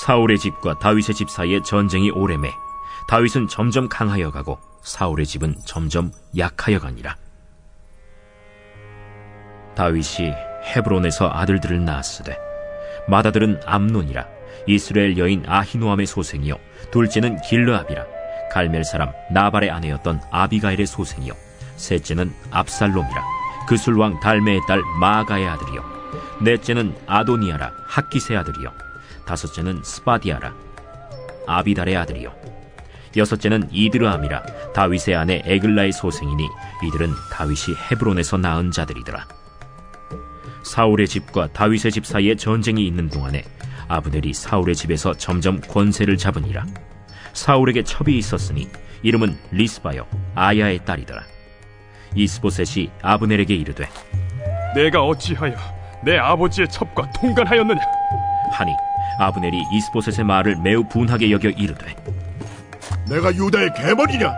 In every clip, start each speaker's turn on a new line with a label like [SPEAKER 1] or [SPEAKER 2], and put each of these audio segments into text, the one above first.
[SPEAKER 1] 사울의 집과 다윗의 집 사이에 전쟁이 오래매 다윗은 점점 강하여 가고 사울의 집은 점점 약하여 가니라. 다윗이 헤브론에서 아들들을 낳았으되 맏아들은 암논이라 이스라엘 여인 아히노암의 소생이요 둘째는 길르압이라 갈멜 사람 나발의 아내였던 아비가일의 소생이요 셋째는 압살롬이라 그술왕 달메의 딸 마아가의 아들이요 넷째는 아도니아라 학기스의 아들이요 다섯째는 스바디아라 아비달의 아들이요 여섯째는 이드르암이라 다윗의 아내 에글라의 소생이니 이들은 다윗이 헤브론에서 낳은 자들이더라. 사울의 집과 다윗의 집 사이에 전쟁이 있는 동안에 아브넬이 사울의 집에서 점점 권세를 잡으니라. 사울에게 첩이 있었으니 이름은 리스바요 아야의 딸이더라. 이스보셋이 아브넬에게 이르되
[SPEAKER 2] 내가 어찌하여 내 아버지의 첩과 통간하였느냐
[SPEAKER 1] 하니 아브넬이 이스보셋의 말을 매우 분하게 여겨 이르되
[SPEAKER 3] 내가 유다의 계벌이냐?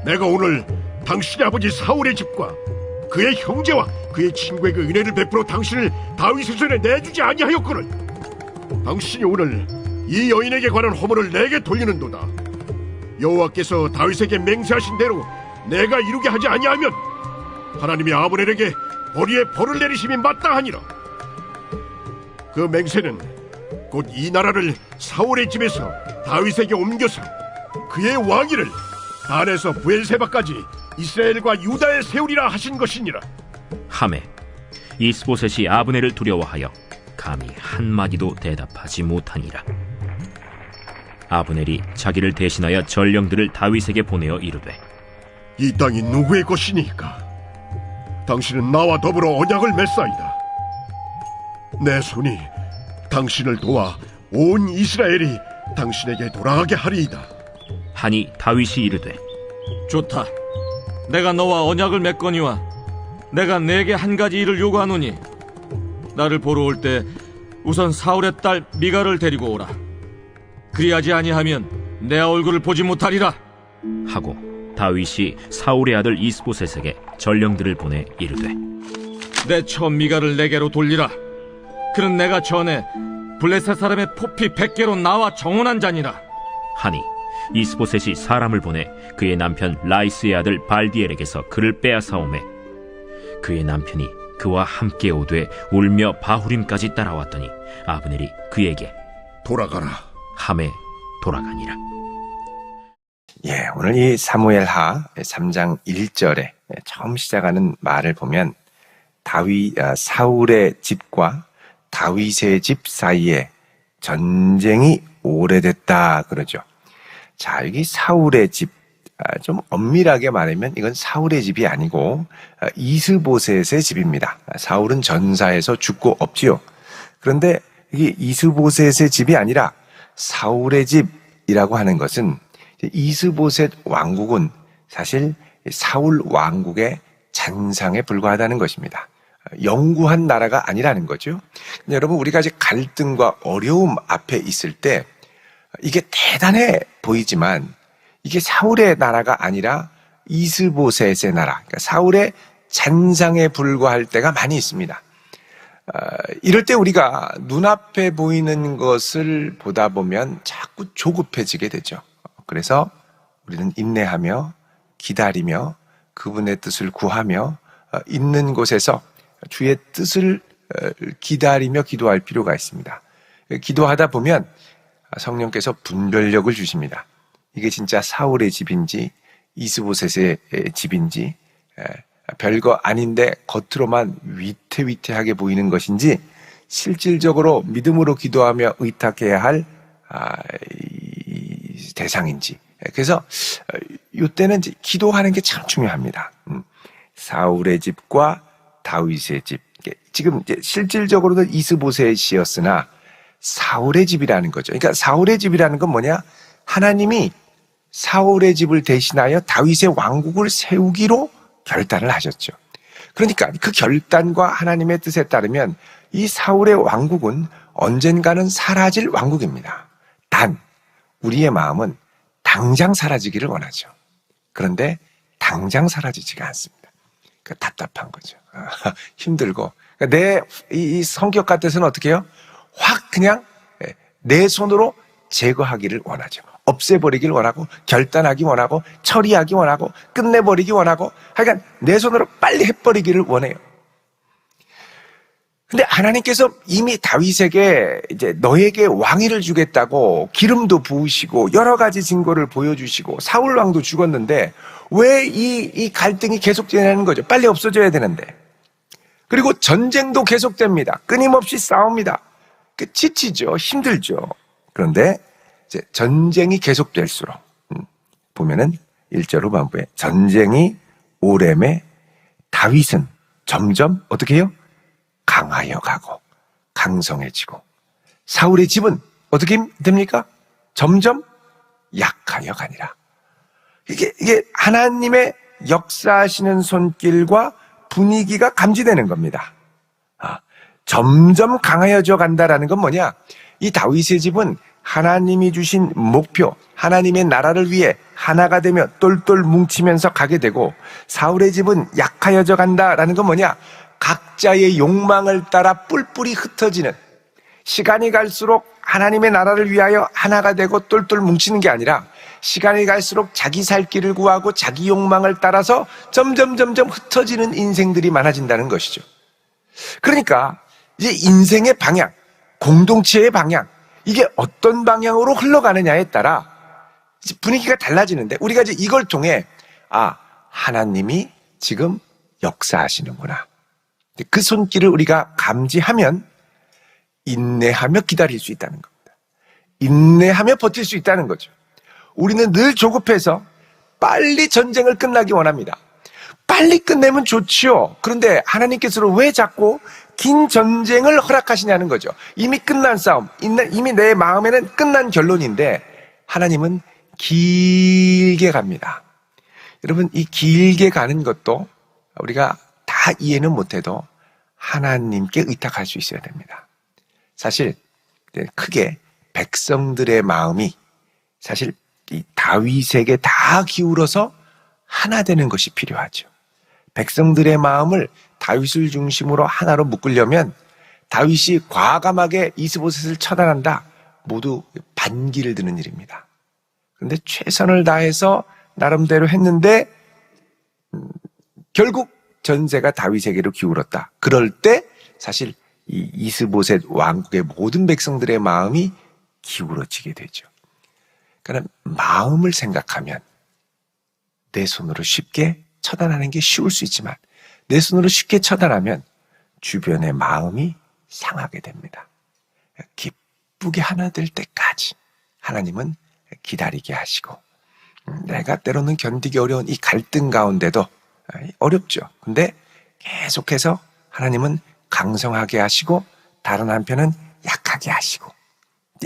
[SPEAKER 3] 내가 오늘 당신의 아버지 사울의 집과 그의 형제와 그의 친구에게 은혜를 베풀어 당신을 다윗의 손에 내주지 아니하였거늘. 당신이 오늘 이 여인에게 관한 허물을 내게 돌리는도다. 여호와께서 다윗에게 맹세하신 대로 내가 이루게 하지 아니하면 하나님이 아브넬에게 벌이에 벌을 내리심이 마땅하니라. 그 맹세는 곧 이 나라를 사울의 집에서 다윗에게 옮겨서 그의 왕위를 단에서 부엘세바까지 이스라엘과 유다에 세우리라 하신 것이니라.
[SPEAKER 1] 하매 이스보셋이 아브넬을 두려워하여 감히 한마디도 대답하지 못하니라. 아브넬이 자기를 대신하여 전령들을 다윗에게 보내어 이르되
[SPEAKER 3] 이 땅이 누구의 것이니까? 당신은 나와 더불어 언약을 맺사이다. 내 손이 당신을 도와 온 이스라엘이 당신에게 돌아가게 하리이다.
[SPEAKER 1] 하니 다윗이 이르되
[SPEAKER 4] 좋다. 내가 너와 언약을 맺거니와 내가 내게 한 가지 일을 요구하노니 나를 보러 올 때 우선 사울의 딸 미갈을 데리고 오라. 그리하지 아니하면 내 얼굴을 보지 못하리라
[SPEAKER 1] 하고 다윗이 사울의 아들 이스보셋에게 전령들을 보내 이르되
[SPEAKER 4] 내 첩 미갈을 내게로 돌리라. 그는 내가 전에 블레셋 사람의 포피 100개로 나와 정언한 자니라.
[SPEAKER 1] 하니 이스보셋이 사람을 보내 그의 남편 라이스의 아들 발디엘에게서 그를 빼앗아오매 그의 남편이 그와 함께 오되 울며 바후림까지 따라왔더니 아브넬이 그에게
[SPEAKER 3] 돌아가라
[SPEAKER 5] 함에 돌아가니라. 예, 오늘 이 사무엘하 3장 1절에 처음 시작하는 말을 보면 사울의 집과 다윗의 집 사이에 전쟁이 오래됐다 그러죠. 자, 여기 사울의 집, 좀 엄밀하게 말하면 이건 사울의 집이 아니고 이스보셋의 집입니다. 사울은 전사에서 죽고 없지요. 그런데 이게 이스보셋의 집이 아니라 사울의 집이라고 하는 것은 이스보셋 왕국은 사실 사울 왕국의 잔상에 불과하다는 것입니다. 영구한 나라가 아니라는 거죠. 여러분, 우리가 이제 갈등과 어려움 앞에 있을 때 이게 대단해 보이지만 이게 사울의 나라가 아니라 이스보셋의 나라, 그러니까 사울의 잔상에 불과할 때가 많이 있습니다. 이럴 때 우리가 눈앞에 보이는 것을 보다 보면 자꾸 조급해지게 되죠. 그래서 우리는 인내하며 기다리며 그분의 뜻을 구하며 있는 곳에서 주의 뜻을 기다리며 기도할 필요가 있습니다. 기도하다 보면 성령께서 분별력을 주십니다. 이게 진짜 사울의 집인지 이스보셋의 집인지 별거 아닌데 겉으로만 위태위태하게 보이는 것인지 실질적으로 믿음으로 기도하며 의탁해야 할 대상인지. 그래서 이때는 기도하는 게 참 중요합니다. 사울의 집과 다윗의 집. 지금 실질적으로는 이스보셋이었으나 사울의 집이라는 거죠. 그러니까 사울의 집이라는 건 뭐냐? 하나님이 사울의 집을 대신하여 다윗의 왕국을 세우기로 결단을 하셨죠. 그러니까 그 결단과 하나님의 뜻에 따르면 이 사울의 왕국은 언젠가는 사라질 왕국입니다. 단 우리의 마음은 당장 사라지기를 원하죠. 그런데 당장 사라지지가 않습니다. 그러니까 답답한 거죠. 힘들고. 그러니까 내 이 성격 같아서는 어떻게 해요? 확 그냥 내 손으로 제거하기를 원하죠. 없애버리기를 원하고, 결단하기 원하고, 처리하기 원하고, 끝내버리기 원하고, 하여간 내 손으로 빨리 해버리기를 원해요. 근데 하나님께서 이미 다윗에게 이제 너에게 왕위를 주겠다고 기름도 부으시고 여러 가지 증거를 보여주시고 사울 왕도 죽었는데 왜 이 갈등이 계속되는 거죠? 빨리 없어져야 되는데. 그리고 전쟁도 계속됩니다. 끊임없이 싸웁니다. 지치죠. 힘들죠. 그런데 이제 전쟁이 계속될수록 보면은 1절 후반부에 전쟁이 오래매 다윗은 점점 어떻게 해요? 강하여 가고 강성해지고 사울의 집은 어떻게 됩니까? 점점 약하여 가니라. 이게 하나님의 역사하시는 손길과 분위기가 감지되는 겁니다. 점점 강하여져 간다라는 건 뭐냐? 이 다윗의 집은 하나님이 주신 목표, 하나님의 나라를 위해 하나가 되며 똘똘 뭉치면서 가게 되고, 사울의 집은 약하여져 간다라는 건 뭐냐? 각자의 욕망을 따라 뿔뿔이 흩어지는, 시간이 갈수록 하나님의 나라를 위하여 하나가 되고 똘똘 뭉치는 게 아니라 시간이 갈수록 자기 살 길을 구하고 자기 욕망을 따라서 점점 흩어지는 인생들이 많아진다는 것이죠. 그러니까 이제 인생의 방향, 공동체의 방향, 이게 어떤 방향으로 흘러가느냐에 따라 분위기가 달라지는데, 우리가 이제 이걸 통해 하나님이 지금 역사하시는구나, 그 손길을 우리가 감지하면 인내하며 기다릴 수 있다는 겁니다. 인내하며 버틸 수 있다는 거죠. 우리는 늘 조급해서 빨리 전쟁을 끝나기 원합니다. 빨리 끝내면 좋지요. 그런데 하나님께서는 왜 자꾸 긴 전쟁을 허락하시냐는 거죠. 이미 끝난 싸움, 이미 내 마음에는 끝난 결론인데 하나님은 길게 갑니다. 여러분, 이 길게 가는 것도 우리가 다 이해는 못해도 하나님께 의탁할 수 있어야 됩니다. 사실 크게 백성들의 마음이 사실 이 다윗에게 다 기울어서 하나 되는 것이 필요하죠. 백성들의 마음을 다윗을 중심으로 하나로 묶으려면 다윗이 과감하게 이스보셋을 처단한다, 모두 반기를 드는 일입니다. 그런데 최선을 다해서 나름대로 했는데 결국 전세가 다윗에게로 기울었다. 그럴 때 사실 이 이스보셋 왕국의 모든 백성들의 마음이 기울어지게 되죠. 그러니까 마음을 생각하면 내 손으로 쉽게 처단하는 게 쉬울 수 있지만, 내 손으로 쉽게 처단하면 주변의 마음이 상하게 됩니다. 기쁘게 하나 될 때까지 하나님은 기다리게 하시고, 내가 때로는 견디기 어려운 이 갈등 가운데도 어렵죠. 근데 계속해서 하나님은 강성하게 하시고 다른 한편은 약하게 하시고,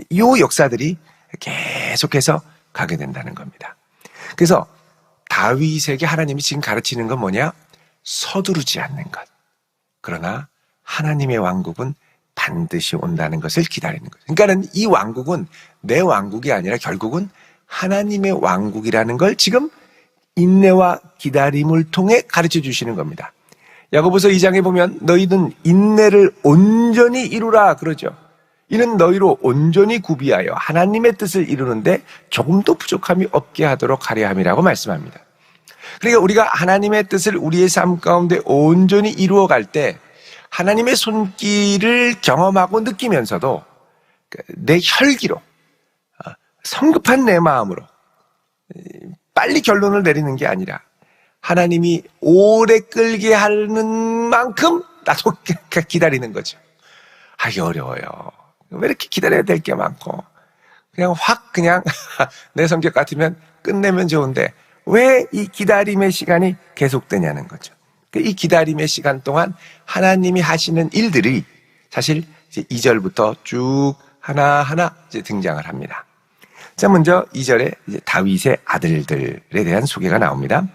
[SPEAKER 5] 이 역사들이 계속해서 가게 된다는 겁니다. 그래서 다윗에게 하나님이 지금 가르치는 건 뭐냐? 서두르지 않는 것. 그러나 하나님의 왕국은 반드시 온다는 것을 기다리는 거죠. 그러니까는 이 왕국은 내 왕국이 아니라 결국은 하나님의 왕국이라는 걸 지금 인내와 기다림을 통해 가르쳐 주시는 겁니다. 야고보서 2장에 보면 너희는 인내를 온전히 이루라 그러죠. 이는 너희로 온전히 구비하여 하나님의 뜻을 이루는데 조금도 부족함이 없게 하도록 하려 함이라고 말씀합니다. 그러니까 우리가 하나님의 뜻을 우리의 삶 가운데 온전히 이루어갈 때 하나님의 손길을 경험하고 느끼면서도 내 혈기로, 성급한 내 마음으로 빨리 결론을 내리는 게 아니라 하나님이 오래 끌게 하는 만큼 나도 기다리는 거죠. 하기 어려워요. 왜 이렇게 기다려야 될 게 많고, 그냥 내 성격 같으면 끝내면 좋은데 왜 이 기다림의 시간이 계속되냐는 거죠. 이 기다림의 시간 동안 하나님이 하시는 일들이 사실 이제 2절부터 쭉 하나하나 이제 등장을 합니다. 자, 먼저 2절에 이제 다윗의 아들들에 대한 소개가 나옵니다.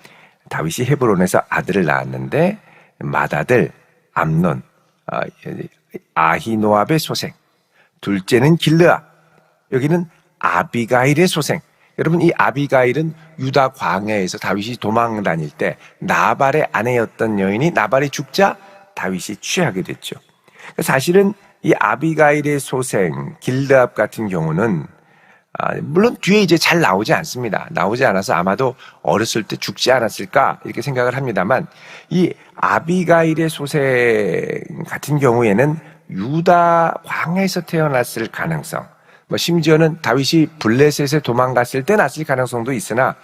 [SPEAKER 5] 다윗이 헤브론에서 아들을 낳았는데 맏아들 암논, 아히노압의 소생, 둘째는 길르아, 여기는 아비가일의 소생. 여러분, 이 아비가일은 유다 광야에서 다윗이 도망 다닐 때 나발의 아내였던 여인이 나발이 죽자 다윗이 취하게 됐죠. 사실은 이 아비가일의 소생 길드압 같은 경우는 물론 뒤에 이제 잘 나오지 않습니다. 나오지 않아서 아마도 어렸을 때 죽지 않았을까 이렇게 생각을 합니다만, 이 아비가일의 소생 같은 경우에는 유다 왕에서 태어났을 가능성, 심지어는 다윗이 블레셋에 도망갔을 때 났을 가능성도 있으나,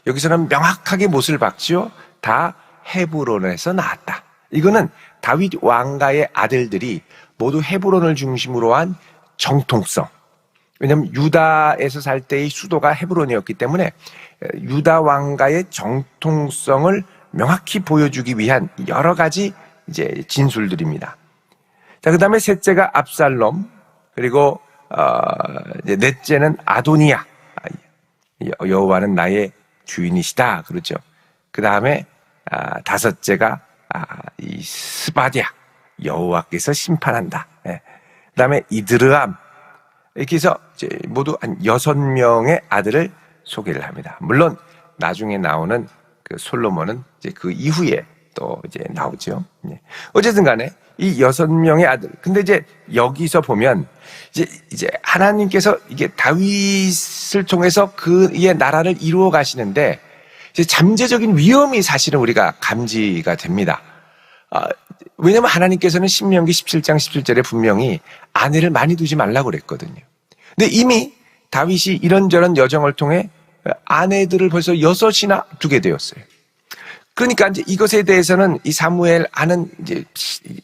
[SPEAKER 5] 여기서는 명확하게 못을 박지요. 다 헤브론에서 나왔다. 이거는 다윗 왕가의 아들들이 모두 헤브론을 중심으로 한 정통성, 왜냐하면 유다에서 살 때의 수도가 헤브론이었기 때문에 유다 왕가의 정통성을 명확히 보여주기 위한 여러 가지 이제 진술들입니다. 자, 그 다음에 셋째가 압살롬, 그리고 이제 넷째는 아도니아. 여호와는 나의 주인이시다, 그렇죠. 그 다음에 다섯째가 이 스바디아, 여호와께서 심판한다. 그 다음에 이드르암. 이렇게 해서 이제 모두 한 6명의 아들을 소개를 합니다. 물론 나중에 나오는 그 솔로몬은 이제 그 이후에 또 이제 나오죠. 어쨌든 간에 이 6명의 아들. 근데 이제 여기서 보면 이제 하나님께서 이게 다윗을 통해서 그의 나라를 이루어 가시는데, 이제 잠재적인 위험이 사실은 우리가 감지가 됩니다. 왜냐면 하나님께서는 신명기 17장 17절에 분명히 아내를 많이 두지 말라고 그랬거든요. 근데 이미 다윗이 이런저런 여정을 통해 아내들을 벌써 6이나 두게 되었어요. 그러니까 이제 이것에 대해서는 이 사무엘 아는 이제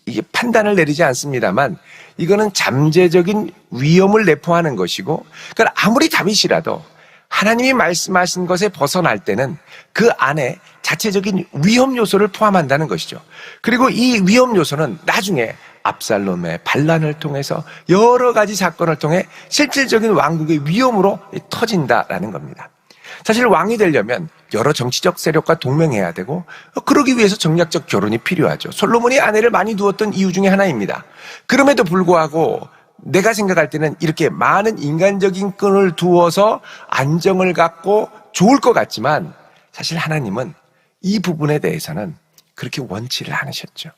[SPEAKER 5] 이게 판단을 내리지 않습니다만, 이거는 잠재적인 위험을 내포하는 것이고, 그러니까 아무리 다윗이라도 하나님이 말씀하신 것에 벗어날 때는 그 안에 자체적인 위험 요소를 포함한다는 것이죠. 그리고 이 위험 요소는 나중에 압살롬의 반란을 통해서 여러 가지 사건을 통해 실질적인 왕국의 위험으로 터진다라는 겁니다. 사실 왕이 되려면 여러 정치적 세력과 동맹해야 되고, 그러기 위해서 정략적 결혼이 필요하죠. 솔로몬이 아내를 많이 두었던 이유 중에 하나입니다. 그럼에도 불구하고 내가 생각할 때는 이렇게 많은 인간적인 끈을 두어서 안정을 갖고 좋을 것 같지만, 사실 하나님은 이 부분에 대해서는 그렇게 원치를 않으셨죠.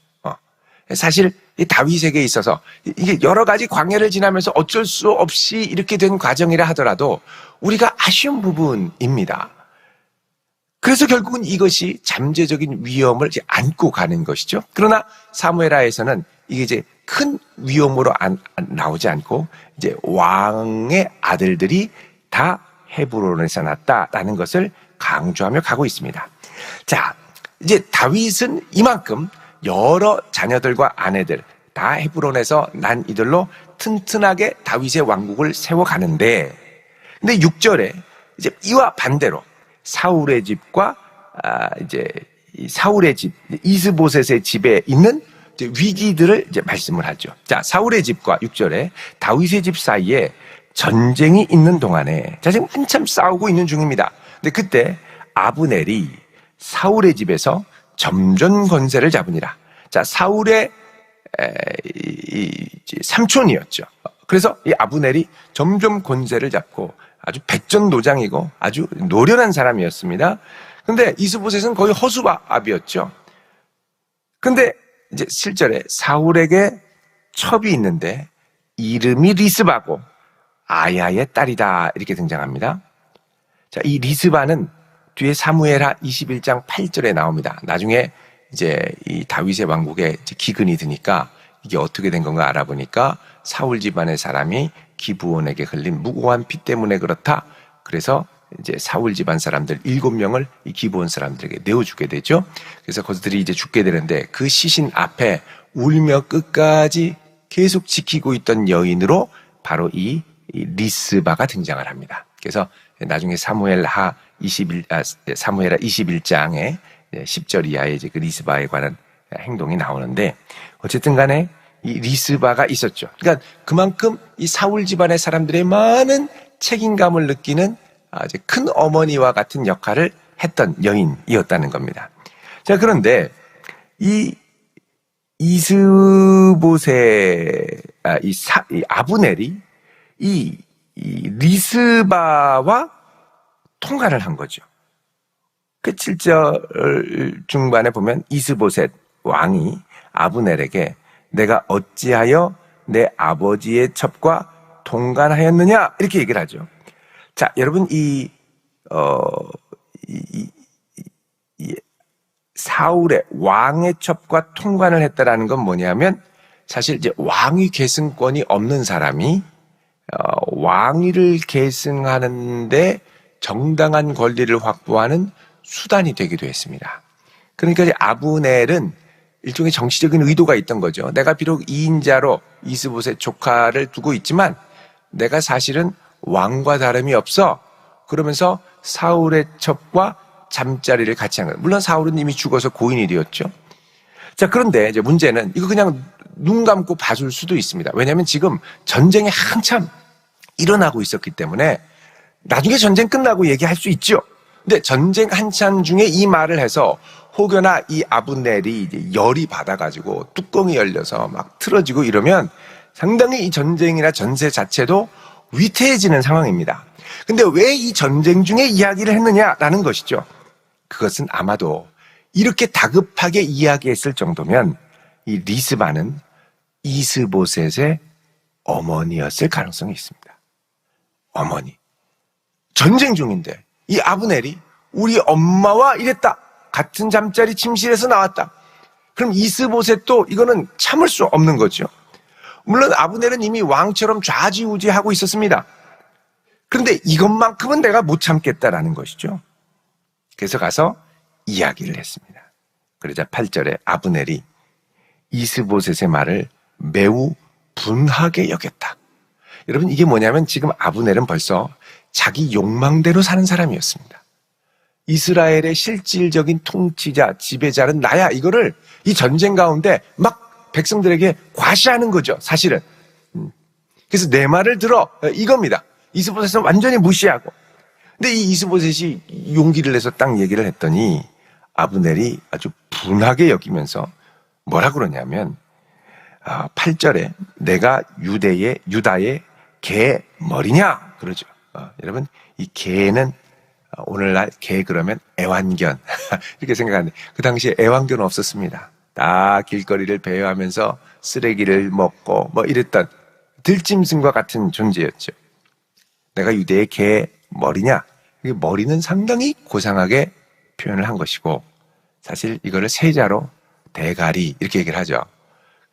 [SPEAKER 5] 사실 이 다윗에게 있어서 이게 여러 가지 광야를 지나면서 어쩔 수 없이 이렇게 된 과정이라 하더라도 우리가 아쉬운 부분입니다. 그래서 결국은 이것이 잠재적인 위험을 이제 안고 가는 것이죠. 그러나 사무엘하에서는 이게 이제 큰 위험으로 나오지 않고, 이제 왕의 아들들이 다 헤브론에서 났다라는 것을 강조하며 가고 있습니다. 자, 이제 다윗은 이만큼 여러 자녀들과 아내들 다 헤브론에서 난 이들로 튼튼하게 다윗의 왕국을 세워가는데, 근데 6절에 이제 이와 반대로 사울의 집과 이제 사울의 집, 이스보셋의 집에 있는 이제 위기들을 이제 말씀을 하죠. 자, 사울의 집과 6절에 다윗의 집 사이에 전쟁이 있는 동안에, 자, 지금 한참 싸우고 있는 중입니다. 근데 그때 아브넬이 사울의 집에서 점전 권세를 잡으니라. 자, 사울의 삼촌이었죠. 그래서 이 아브넬이 점점 권세를 잡고 아주 백전노장이고 아주 노련한 사람이었습니다. 근데 이스보셋은 거의 허수아비였죠. 근데 이제 7절에 사울에게 첩이 있는데 이름이 리스바고 아야의 딸이다, 이렇게 등장합니다. 자, 이 리스바는 뒤에 사무엘하 21장 8절에 나옵니다. 나중에 이제 이 다윗의 왕국에 이제 기근이 드니까 이게 어떻게 된 건가 알아보니까 사울 집안의 사람이 기브온에게 흘린 무고한 피 때문에 그렇다. 그래서 이제 사울 집안 사람들 7명을 이 기브온 사람들에게 내어주게 되죠. 그래서 그들이 이제 죽게 되는데, 그 시신 앞에 울며 끝까지 계속 지키고 있던 여인으로 바로 이 리스바가 등장을 합니다. 그래서 나중에 사무엘하 21장에 10절 이하에 이제 그 리스바에 관한 행동이 나오는데, 어쨌든 간에 이 리스바가 있었죠. 그러니까 그만큼 이 사울 집안의 사람들의 많은 책임감을 느끼는 아주 큰 어머니와 같은 역할을 했던 여인이었다는 겁니다. 자, 그런데 이 이스보셋, 이 아브넬이 이 리스바와 통화를 한 거죠. 그 7절 중반에 보면 이스보셋 왕이 아브넬에게 내가 어찌하여 내 아버지의 첩과 통관하였느냐? 이렇게 얘기를 하죠. 자, 여러분, 이 사울의 왕의 첩과 통관을 했다라는 건 뭐냐면 사실 이제 왕위 계승권이 없는 사람이 왕위를 계승하는데 정당한 권리를 확보하는 수단이 되기도 했습니다. 그러니까 이제 아브넬은 일종의 정치적인 의도가 있던 거죠. 내가 비록 2인자로 이스보셋 조카를 두고 있지만 내가 사실은 왕과 다름이 없어. 그러면서 사울의 첩과 잠자리를 같이 한 거예요. 물론 사울은 이미 죽어서 고인이 되었죠. 자, 그런데 이제 문제는 이거 그냥 눈 감고 봐줄 수도 있습니다. 왜냐하면 지금 전쟁이 한참 일어나고 있었기 때문에 나중에 전쟁 끝나고 얘기할 수 있죠. 근데 전쟁 한참 중에 이 말을 해서 혹여나 이 아브넬이 이제 열이 받아가지고 뚜껑이 열려서 막 틀어지고 이러면 상당히 이 전쟁이나 전세 자체도 위태해지는 상황입니다. 근데 왜 이 전쟁 중에 이야기를 했느냐라는 것이죠. 그것은 아마도 이렇게 다급하게 이야기했을 정도면 이 리스바는 이스보셋의 어머니였을 가능성이 있습니다. 어머니. 전쟁 중인데 이 아브넬이 우리 엄마와 이랬다. 같은 잠자리 침실에서 나왔다. 그럼 이스보셋도 이거는 참을 수 없는 거죠. 물론 아브넬은 이미 왕처럼 좌지우지하고 있었습니다. 그런데 이것만큼은 내가 못 참겠다라는 것이죠. 그래서 가서 이야기를 했습니다. 그러자 8절에 아브넬이 이스보셋의 말을 매우 분하게 여겼다. 여러분 이게 뭐냐면 지금 아브넬은 벌써 자기 욕망대로 사는 사람이었습니다. 이스라엘의 실질적인 통치자, 지배자는 나야. 이거를 이 전쟁 가운데 막 백성들에게 과시하는 거죠, 사실은. 그래서 내 말을 들어. 이겁니다. 이스보셋은 완전히 무시하고. 근데 이 이스보셋이 용기를 내서 딱 얘기를 했더니 아브넬이 아주 분하게 여기면서 뭐라 그러냐면 8절에 내가 유다의 개 머리냐? 그러죠. 여러분, 이 개는 오늘날 개 그러면 애완견 이렇게 생각하는데 그 당시에 애완견은 없었습니다. 다 길거리를 배회하면서 쓰레기를 먹고 뭐 이랬던 들짐승과 같은 존재였죠. 내가 유대의 개 머리냐? 이 머리는 상당히 고상하게 표현을 한 것이고 사실 이거를 세자로 대가리 이렇게 얘기를 하죠.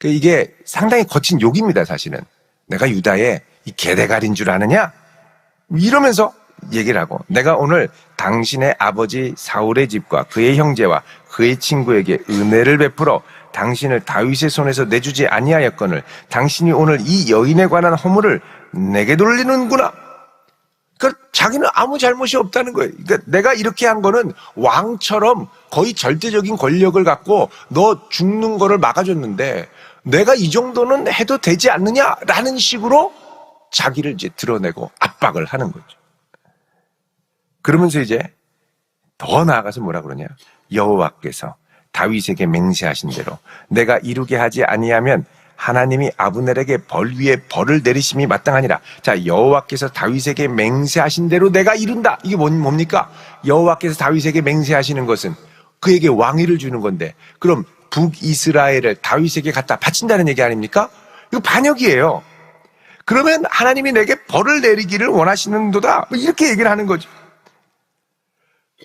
[SPEAKER 5] 이게 상당히 거친 욕입니다. 사실은 내가 유다의 이 개대가리인 줄 아느냐? 이러면서 얘기를 하고 내가 오늘 당신의 아버지 사울의 집과 그의 형제와 그의 친구에게 은혜를 베풀어 당신을 다윗의 손에서 내주지 아니하였거늘 당신이 오늘 이 여인에 관한 허물을 내게 돌리는구나. 그러니까 자기는 아무 잘못이 없다는 거예요. 그러니까 내가 이렇게 한 거는 왕처럼 거의 절대적인 권력을 갖고 너 죽는 거를 막아줬는데 내가 이 정도는 해도 되지 않느냐라는 식으로 자기를 이제 드러내고 압박을 하는 거죠. 그러면서 이제 더 나아가서 뭐라 그러냐? 여호와께서 다윗에게 맹세하신 대로 내가 이루게 하지 아니하면 하나님이 아브넬에게 벌 위에 벌을 내리심이 마땅하니라. 자, 여호와께서 다윗에게 맹세하신 대로 내가 이룬다. 이게 뭡니까? 여호와께서 다윗에게 맹세하시는 것은 그에게 왕위를 주는 건데 그럼 북이스라엘을 다윗에게 갖다 바친다는 얘기 아닙니까? 이거 반역이에요. 그러면 하나님이 내게 벌을 내리기를 원하시는도다. 이렇게 얘기를 하는 거죠.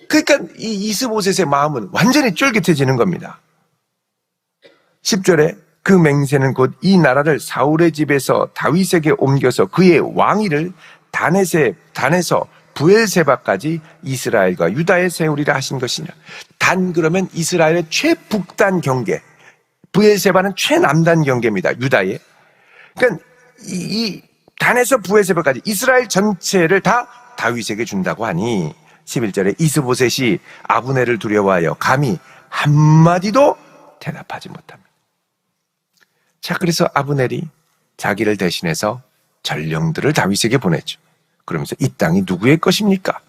[SPEAKER 5] 그러니까 이 이스보셋의 마음은 완전히 쫄깃해지는 겁니다. 10절에 그 맹세는 곧 이 나라를 사울의 집에서 다윗에게 옮겨서 그의 왕위를 단에서 부엘세바까지 이스라엘과 유다에 세우리라 하신 것이냐. 단 그러면 이스라엘의 최북단 경계, 부엘세바는 최남단 경계입니다. 유다의. 그러니까 이 단에서 부엘세바까지 이스라엘 전체를 다 다윗에게 준다고 하니 11절에 이스보셋이 아브넬을 두려워하여 감히 한마디도 대답하지 못합니다. 자, 그래서 아브넬이 자기를 대신해서 전령들을 다윗에게 보냈죠. 그러면서 이 땅이 누구의 것입니까?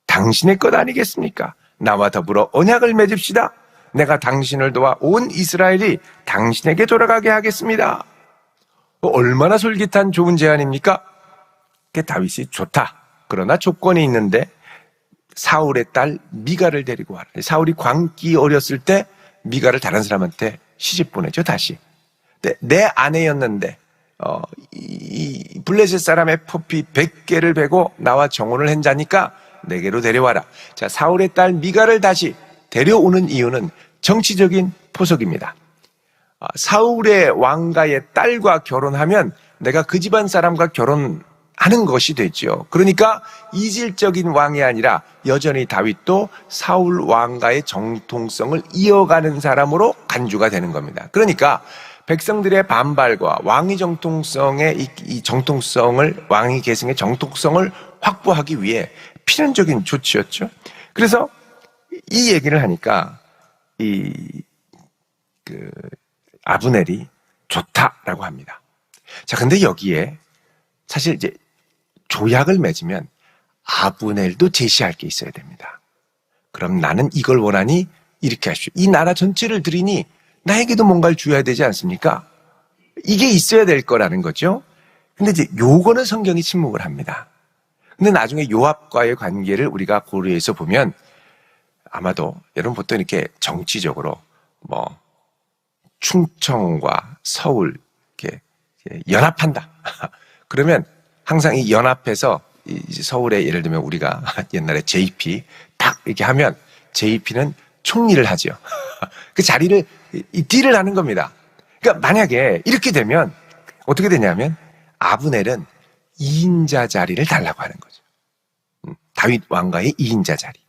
[SPEAKER 5] 당신의 것 아니겠습니까? 나와 더불어 언약을 맺읍시다. 내가 당신을 도와 온 이스라엘이 당신에게 돌아가게 하겠습니다. 얼마나 솔깃한 좋은 제안입니까? 다윗이 좋다. 그러나 조건이 있는데 사울의 딸 미가를 데리고 와라. 사울이 광기 어렸을 때 미가를 다른 사람한테 시집 보내죠. 다시. 내 아내였는데 이 블레셋 사람의 포피 100개를 베고 나와 정혼을 한 자니까 내게로 데려와라. 자, 사울의 딸 미가를 다시 데려오는 이유는 정치적인 포석입니다. 사울의 왕가의 딸과 결혼하면 내가 그 집안 사람과 결혼하는 것이 되죠. 그러니까 이질적인 왕이 아니라 여전히 다윗도 사울 왕가의 정통성을 이어가는 사람으로 간주가 되는 겁니다. 그러니까 백성들의 반발과 왕의 정통성의 이 정통성을, 왕의 계승의 정통성을 확보하기 위해 필연적인 조치였죠. 그래서 이 얘기를 하니까 아브넬이 좋다라고 합니다. 자, 근데 여기에 사실 이제 조약을 맺으면 아브넬도 제시할 게 있어야 됩니다. 그럼 나는 이걸 원하니 이렇게 하십시오. 이 나라 전체를 드리니 나에게도 뭔가를 줘야 되지 않습니까? 이게 있어야 될 거라는 거죠. 근데 이제 요거는 성경이 침묵을 합니다. 근데 나중에 요압과의 관계를 우리가 고려해서 보면 아마도 여러분 보통 이렇게 정치적으로 뭐 충청과 서울 이렇게 연합한다. 그러면 항상 이 연합해서 이제 서울에 예를 들면 우리가 옛날에 JP 딱 이렇게 하면 JP는 총리를 하죠. 그 자리를 이 딜을 하는 겁니다. 그러니까 만약에 이렇게 되면 어떻게 되냐면 아브넬은 2인자 자리를 달라고 하는 거죠. 다윗 왕가의 2인자 자리.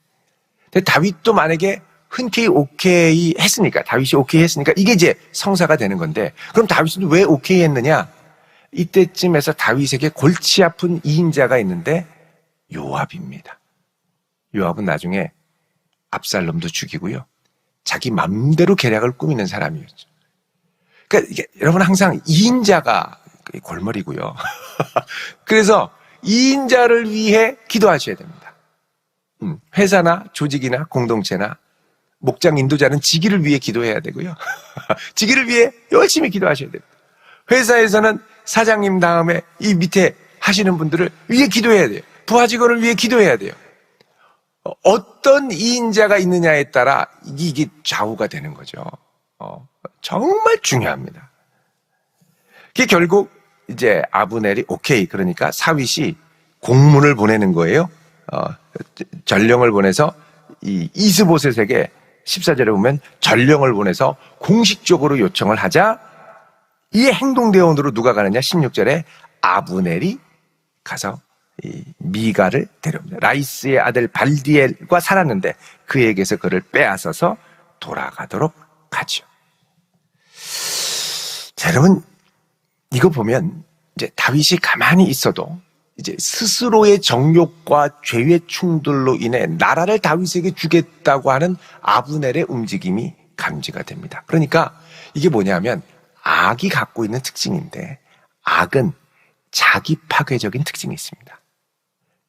[SPEAKER 5] 근데 다윗도 만약에 흔쾌히 오케이 했으니까, 다윗이 오케이 했으니까 이게 이제 성사가 되는 건데, 그럼 다윗은 왜 오케이 했느냐? 이때쯤에서 다윗에게 골치 아픈 2인자가 있는데 요압입니다. 요압은 나중에 압살롬도 죽이고요. 자기 맘대로 계략을 꾸미는 사람이었죠. 그러니까 이게 여러분 항상 2인자가 골머리고요. 그래서 2인자를 위해 기도하셔야 됩니다. 회사나 조직이나 공동체나 목장 인도자는 직위를 위해 기도해야 되고요. 직위를 위해 열심히 기도하셔야 됩니다. 회사에서는 사장님 다음에 이 밑에 하시는 분들을 위해 기도해야 돼요. 부하 직원을 위해 기도해야 돼요. 어떤 2인자가 있느냐에 따라 이게 좌우가 되는 거죠. 정말 중요합니다. 그게 결국 이제 아브넬이 오케이, 그러니까 사윗이 공문을 보내는 거예요. 전령을 보내서 이 이스보셋에게 14절에 보면 전령을 보내서 공식적으로 요청을 하자 이 행동대원으로 누가 가느냐? 16절에 아브넬이 가서 이 미가를 데려옵니다. 라이스의 아들 발디엘과 살았는데 그에게서 그를 빼앗아서 돌아가도록 하죠. 자, 여러분 이거 보면 이제 다윗이 가만히 있어도 이제 스스로의 정욕과 죄의 충돌로 인해 나라를 다윗에게 주겠다고 하는 아브넬의 움직임이 감지가 됩니다. 그러니까 이게 뭐냐면 악이 갖고 있는 특징인데 악은 자기 파괴적인 특징이 있습니다.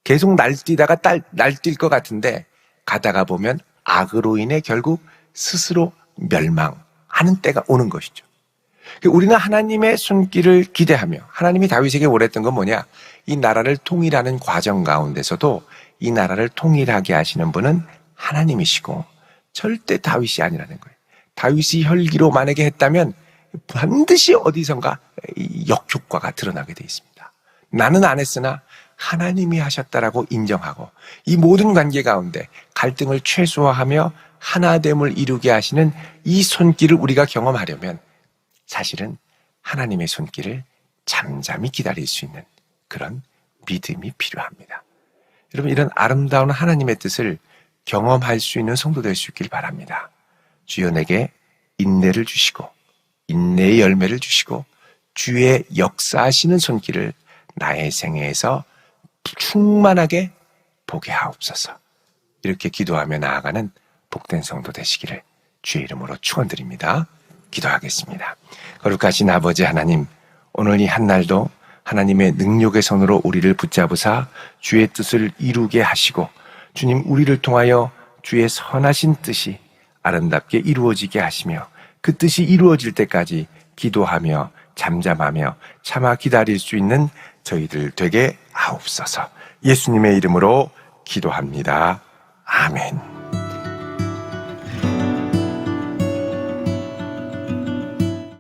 [SPEAKER 5] 계속 날뛰다가 날뛸 것 같은데 가다가 보면 악으로 인해 결국 스스로 멸망하는 때가 오는 것이죠. 우리는 하나님의 손길을 기대하며 하나님이 다윗에게 원했던 건 뭐냐? 이 나라를 통일하는 과정 가운데서도 이 나라를 통일하게 하시는 분은 하나님이시고 절대 다윗이 아니라는 거예요. 다윗이 혈기로 만약에 했다면 반드시 어디선가 역효과가 드러나게 돼 있습니다. 나는 안 했으나 하나님이 하셨다라고 인정하고 이 모든 관계 가운데 갈등을 최소화하며 하나됨을 이루게 하시는 이 손길을 우리가 경험하려면 사실은 하나님의 손길을 잠잠히 기다릴 수 있는 그런 믿음이 필요합니다. 여러분 이런 아름다운 하나님의 뜻을 경험할 수 있는 성도 될 수 있길 바랍니다. 주여 내게 인내를 주시고 인내의 열매를 주시고 주의 역사하시는 손길을 나의 생애에서 충만하게 보게 하옵소서. 이렇게 기도하며 나아가는 복된 성도 되시기를 주의 이름으로 축원드립니다. 기도하겠습니다. 거룩하신 아버지 하나님, 오늘 이 한날도 하나님의 능력의 손으로 우리를 붙잡으사 주의 뜻을 이루게 하시고 주님 우리를 통하여 주의 선하신 뜻이 아름답게 이루어지게 하시며 그 뜻이 이루어질 때까지 기도하며 잠잠하며 참아 기다릴 수 있는 저희들 되게 하옵소서. 예수님의 이름으로 기도합니다. 아멘.